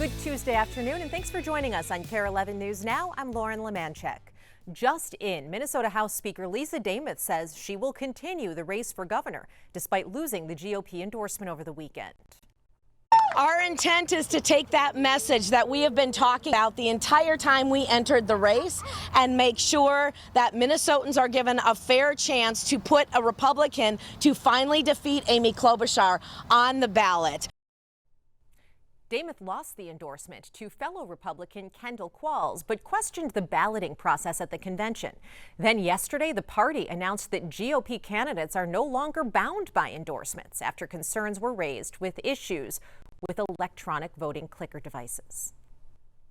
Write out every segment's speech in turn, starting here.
Good Tuesday afternoon, and thanks for joining us on Kare 11 News Now. I'm Lauren Lemanchek. Just in, Minnesota House Speaker Lisa Demuth says she will continue the race for governor despite losing the GOP endorsement over the weekend. Our intent is to take that message that we have been talking about the entire time we entered the race and make sure that Minnesotans are given a fair chance to put a Republican to finally defeat Amy Klobuchar on the ballot. Demuth lost the endorsement to fellow Republican Kendall Qualls, but questioned the balloting process at the convention. Then yesterday, the party announced that GOP candidates are no longer bound by endorsements after concerns were raised with issues with electronic voting clicker devices.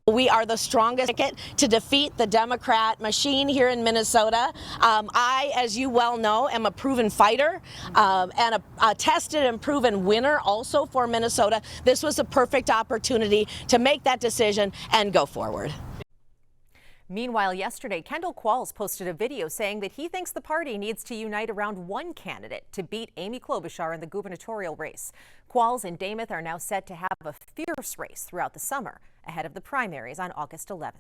We are the strongest ticket to defeat the Democrat machine here in Minnesota. I, as you well know, am a proven fighter and a tested and proven winner also for Minnesota. This was a perfect opportunity to make that decision and go forward. Meanwhile, yesterday, Kendall Qualls posted a video saying that he thinks the party needs to unite around one candidate to beat Amy Klobuchar in the gubernatorial race. Qualls and Demuth are now set to have a fierce race throughout the summer ahead of the primaries on August 11th.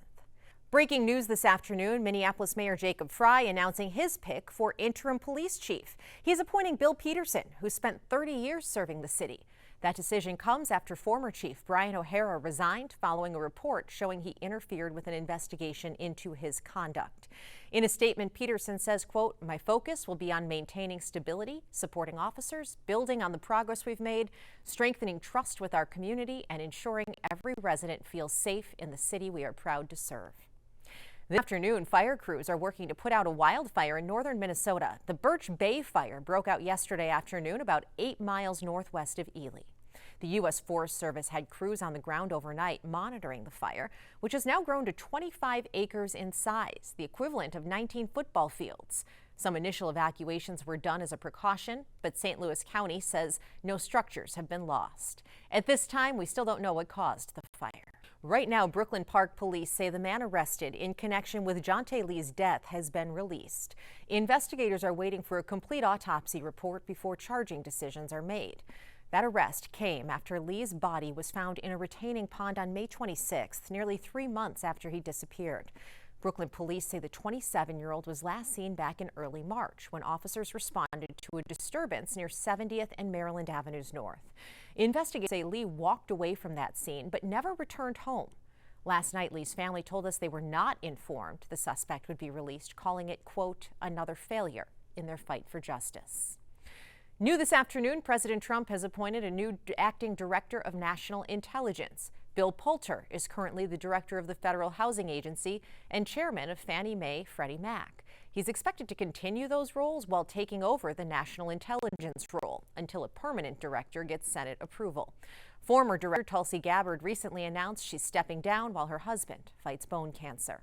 Breaking news this afternoon, Minneapolis Mayor Jacob Frey announcing his pick for interim police chief. He's appointing Bill Peterson, who spent 30 years serving the city. That decision comes after former chief Brian O'Hara resigned following a report showing he interfered with an investigation into his conduct. In a statement, Peterson says, quote, "My focus will be on maintaining stability, supporting officers, building on the progress we've made, strengthening trust with our community, and ensuring every resident feels safe in the city we are proud to serve." This afternoon, fire crews are working to put out a wildfire in northern Minnesota. The Birch Bay fire broke out yesterday afternoon about 8 miles northwest of Ely. The U.S. Forest Service had crews on the ground overnight monitoring the fire, which has now grown to 25 acres in size, the equivalent of 19 football fields. Some initial evacuations were done as a precaution, but St. Louis County says no structures have been lost. At this time, we still don't know what caused the fire. Right now, Brooklyn Park police say the man arrested in connection with Jonte Lee's death has been released. Investigators are waiting for a complete autopsy report before charging decisions are made. That arrest came after Lee's body was found in a retaining pond on May 26th, nearly 3 months after he disappeared. Brooklyn police say the 27-year-old was last seen back in early March when officers responded to a disturbance near 70th and Maryland Avenues North. Investigators say Lee walked away from that scene but never returned home. Last night, Lee's family told us they were not informed the suspect would be released, calling it, quote, "another failure in their fight for justice." New this afternoon, President Trump has appointed a new acting director of national intelligence. Bill Poulter is currently the director of the Federal Housing Agency and chairman of Fannie Mae Freddie Mac. He's expected to continue those roles while taking over the national intelligence role until a permanent director gets Senate approval. Former Director Tulsi Gabbard recently announced she's stepping down while her husband fights bone cancer.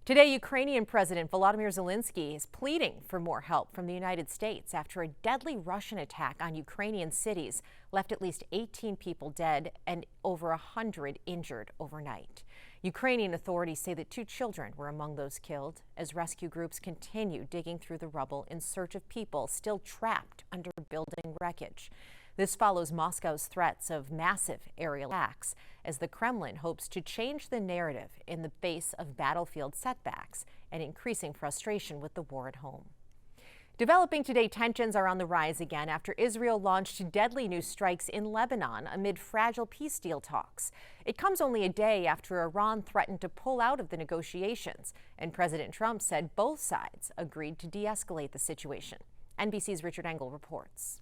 Today, Ukrainian President Volodymyr Zelensky is pleading for more help from the United States after a deadly Russian attack on Ukrainian cities left at least 18 people dead and over 100 injured overnight. Ukrainian authorities say that 2 children were among those killed as rescue groups continue digging through the rubble in search of people still trapped under building wreckage. This follows Moscow's threats of massive aerial attacks as the Kremlin hopes to change the narrative in the face of battlefield setbacks and increasing frustration with the war at home. Developing today, tensions are on the rise again after Israel launched deadly new strikes in Lebanon amid fragile peace deal talks. It comes only a day after Iran threatened to pull out of the negotiations, and President Trump said both sides agreed to de-escalate the situation. NBC's Richard Engel reports.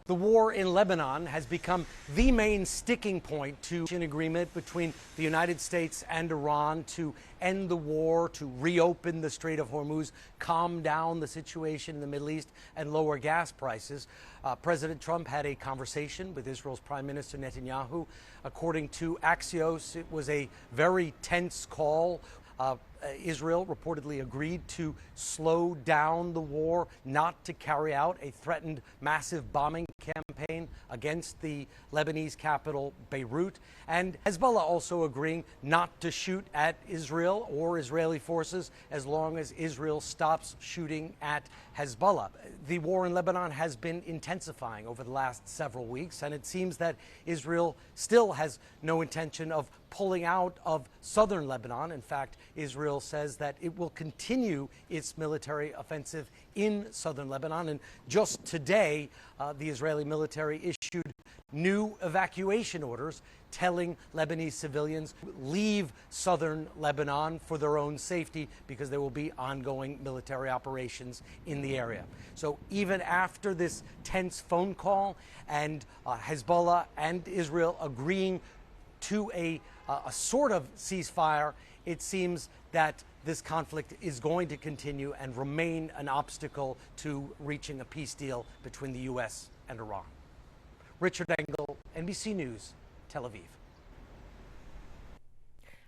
The war in Lebanon has become the main sticking point to an agreement between the United States and Iran to end the war, to reopen the Strait of Hormuz, calm down the situation in the Middle East, and lower gas prices. President Trump had a conversation with Israel's Prime Minister Netanyahu. According to Axios, it was a very tense call. Israel reportedly agreed to slow down the war, not to carry out a threatened massive bombing campaign against the Lebanese capital, Beirut, and Hezbollah also agreeing not to shoot at Israel or Israeli forces as long as Israel stops shooting at Hezbollah. The war in Lebanon has been intensifying over the last several weeks, and it seems that Israel still has no intention of pulling out of southern Lebanon. In fact, Israel says that it will continue its military offensive in southern Lebanon. And just today, the Israeli military issued new evacuation orders telling Lebanese civilians leave southern Lebanon for their own safety because there will be ongoing military operations in the area. So even after this tense phone call and Hezbollah and Israel agreeing to a sort of ceasefire, it seems that this conflict is going to continue and remain an obstacle to reaching a peace deal between the U.S. and Iran. Richard Engel, NBC News, Tel Aviv.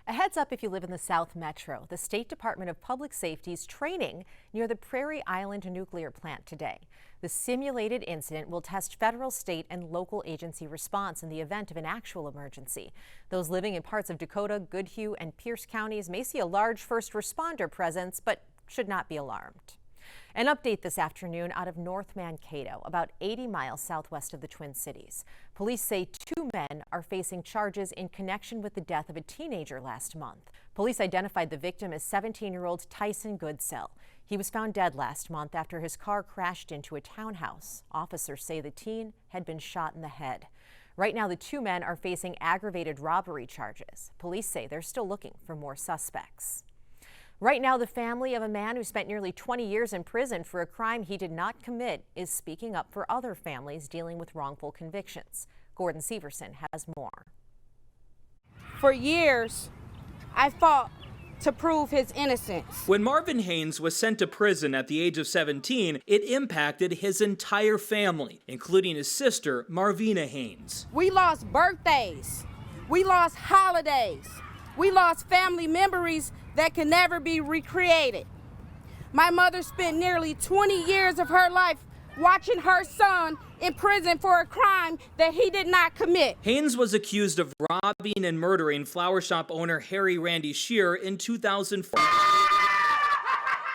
A heads up if you live in the South Metro. The State Department of Public Safety's training near the Prairie Island nuclear plant today. The simulated incident will test federal, state, and local agency response in the event of an actual emergency. Those living in parts of Dakota, Goodhue, and Pierce counties may see a large first responder presence, but should not be alarmed. An update this afternoon out of North Mankato, about 80 miles southwest of the Twin Cities. Police say 2 men are facing charges in connection with the death of a teenager last month. Police identified the victim as 17-year-old Tyson Goodsell. He was found dead last month after his car crashed into a townhouse. Officers say the teen had been shot in the head. Right now, the 2 men are facing aggravated robbery charges. Police say they're still looking for more suspects. Right now, the family of a man who spent nearly 20 years in prison for a crime he did not commit is speaking up for other families dealing with wrongful convictions. Gordon Severson has more. For years, I fought to prove his innocence. When Marvin Haynes was sent to prison at the age of 17, it impacted his entire family, including his sister, Marvina Haynes. We lost birthdays. We lost holidays. We lost family memories that can never be recreated. My mother spent nearly 20 years of her life watching her son in prison for a crime that he did not commit. Haynes was accused of robbing and murdering flower shop owner Harry Randy Shearer in 2004.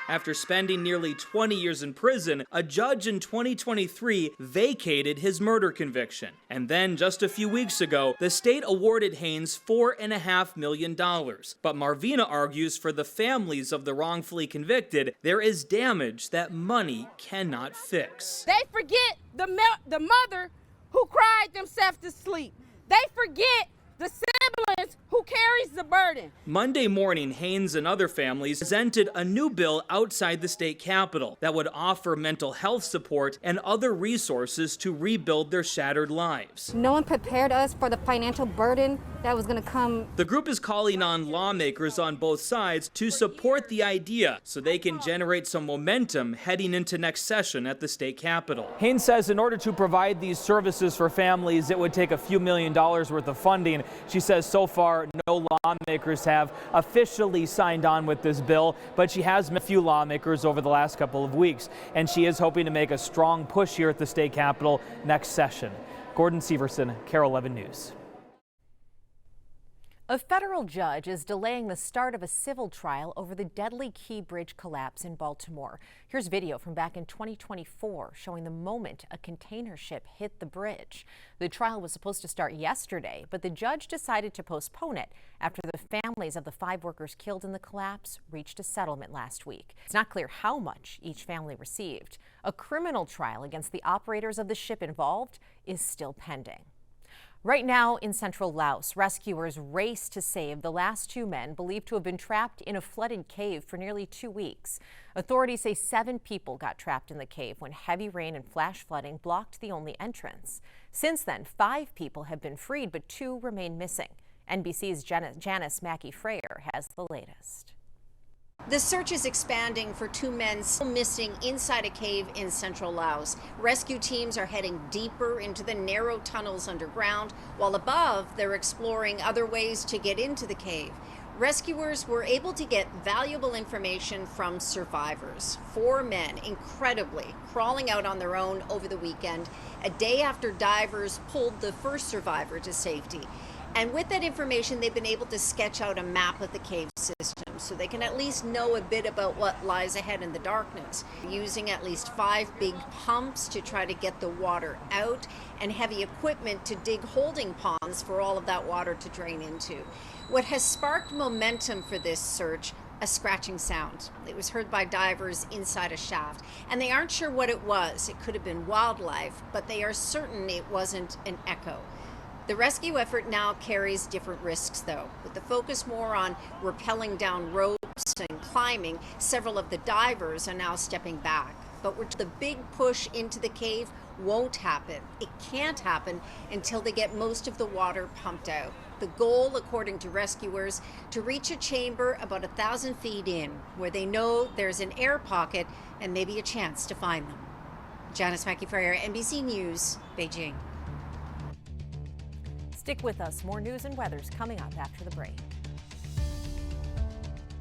After spending nearly 20 years in prison, a judge in 2023 vacated his murder conviction. And then, just a few weeks ago, the state awarded Haynes $4.5 million. But Marvina argues for the families of the wrongfully convicted, there is damage that money cannot fix. They forget the mother who cried themselves to sleep. They forget the siblings who carries the burden. Monday morning, Haynes and other families presented a new bill outside the state capitol that would offer mental health support and other resources to rebuild their shattered lives. No one prepared us for the financial burden that was going to come. The group is calling on lawmakers on both sides to support the idea so they can generate some momentum heading into next session at the state capitol. Haynes says in order to provide these services for families, it would take a few $1 million worth of funding. She says so far no lawmakers have officially signed on with this bill, but she has met a few lawmakers over the last couple of weeks, and she is hoping to make a strong push here at the state capitol next session. Gordon Severson, KARE 11 News. A federal judge is delaying the start of a civil trial over the deadly Key Bridge collapse in Baltimore. Here's video from back in 2024 showing the moment a container ship hit the bridge. The trial was supposed to start yesterday, but the judge decided to postpone it after the families of the 5 workers killed in the collapse reached a settlement last week. It's not clear how much each family received. A criminal trial against the operators of the ship involved is still pending. Right now in central Laos, rescuers race to save the last 2 men believed to have been trapped in a flooded cave for nearly 2 weeks. Authorities say 7 people got trapped in the cave when heavy rain and flash flooding blocked the only entrance. Since then, 5 people have been freed, but 2 remain missing. NBC's Janice Mackey-Frayer has the latest. The search is expanding for 2 men still missing inside a cave in central Laos. Rescue teams are heading deeper into the narrow tunnels underground, while above they're exploring other ways to get into the cave. Rescuers were able to get valuable information from survivors. 4 men, incredibly, crawling out on their own over the weekend, a day after divers pulled the first survivor to safety. And with that information, they've been able to sketch out a map of the cave system so they can at least know a bit about what lies ahead in the darkness, using at least 5 big pumps to try to get the water out and heavy equipment to dig holding ponds for all of that water to drain into. What has sparked momentum for this search? A scratching sound. It was heard by divers inside a shaft, and they aren't sure what it was. It could have been wildlife, but they are certain it wasn't an echo. The rescue effort now carries different risks, though, with the focus more on rappelling down ropes and climbing. Several of the divers are now stepping back. But the big push into the cave won't happen. It can't happen until they get most of the water pumped out. The goal, according to rescuers, to reach a chamber about 1,000 feet in, where they know there's an air pocket and maybe a chance to find them. Janice Mackey-Freyer, NBC News, Beijing. Stick with us. More news and weather's coming up after the break.